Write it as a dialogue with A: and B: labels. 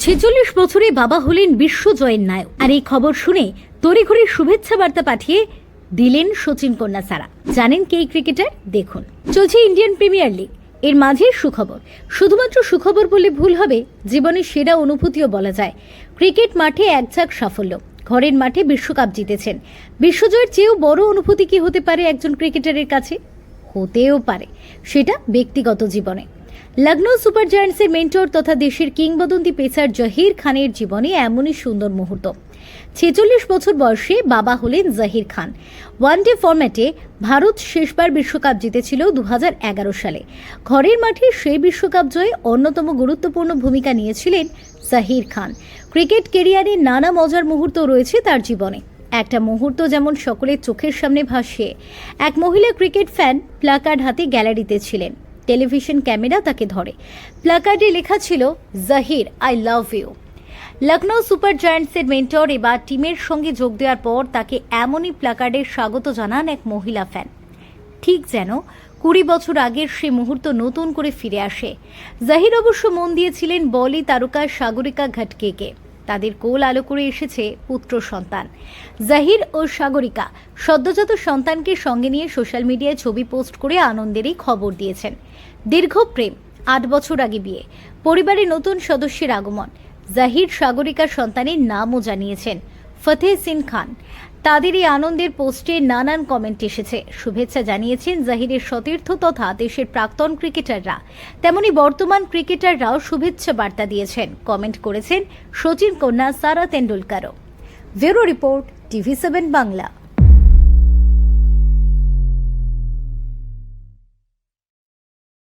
A: ছেচল্লিশ বছরে বাবা হলেন বিশ্বজয়ের নায়ক। আর এই খবর শুনে তড়িঘড়ি শুভেচ্ছা বার্তা পাঠিয়ে দিলেন সচিন কন্যা সারা। জানেন কে এই ক্রিকেটার? দেখুন, চলছে ইন্ডিয়ান প্রিমিয়ার লিগ। এর মাঝে সুখবর, শুধুমাত্র সুখবর বলে ভুল হবে, জীবনের সেরা অনুভূতিও বলা যায়। ক্রিকেট মাঠে একঝাঁক সাফল্য, ঘরের মাঠে বিশ্বকাপ জিতেছেন। বিশ্বজয়ের চেয়েও বড় অনুভূতি কি হতে পারে একজন ক্রিকেটারের কাছে? হতেও পারে সেটা ব্যক্তিগত জীবনে। লখনৌ সুপার জায়ান্টসের মেন্টর তথা দেশের কিংবদন্তি পেসার জহির খানের জীবনে এমনই সুন্দর মুহূর্ত। ৪৬ বছর বয়সে বাবা হলেন জহির খান। ওয়ানডে ফরম্যাটে ভারত শেষবার বিশ্বকাপ জিতেছিল ২০১১ সালে। ঘরের মাঠে সেই বিশ্বকাপ জয়ে অন্যতম গুরুত্বপূর্ণ ভূমিকা নিয়েছিলেন জহির খান। ক্রিকেট কেরিয়ারে নানা মজার মুহূর্ত রয়েছে তার জীবনে। একটা মুহূর্ত যেমন সকলের চোখের সামনে ভাসছে। এক মহিলা ক্রিকেট ফ্যান প্লাকার্ড হাতে গ্যালারিতে ছিলেন। টেলিভিশন ক্যামেরা তাকে ধরে। প্লাকার্ডে লেখা ছিল, Zaheer I love you. Lucknow super জায়ান্টসের মেন্টর এবার টিমের সঙ্গে যোগ দেওয়ার পর তাকে এমনই প্লাকার্ডের স্বাগত জানান এক মহিলা ফ্যান। ঠিক যেন ২০ বছর আগের সে মুহূর্ত নতুন করে ফিরে আসে। জহির অবশ্য মন দিয়েছিলেন বলি তারকা সাগরিকা ঘটকেকে। তাদের কোল আলো করে এসেছে পুত্র সন্তান। জহির ও সাগরিকা সদ্যজাত সন্তানকে সঙ্গে নিয়ে সোশ্যাল মিডিয়ায় ছবি পোস্ট করে আনন্দেরই খবর দিয়েছেন। দীর্ঘ প্রেম, ৮ বছর আগে বিয়ে, পরিবারে নতুন সদস্যের আগমন। জহির সাগরিকার সন্তানের নামও জানিয়েছেন ফতেহ সিন খান। তাদের এই আনন্দের পোস্টে নানান কমেন্ট এসেছে। শুভেচ্ছা জানিয়েছেন জহিরের সতীর্থ তথা দেশের প্রাক্তন ক্রিকেটাররা। তেমনি বর্তমান ক্রিকেটাররাও শুভেচ্ছা বার্তা দিয়েছেন, কমেন্ট করেছেন সচিন কন্যা সারা তেন্ডুলকারও। Bureau report, TV7 Bangla.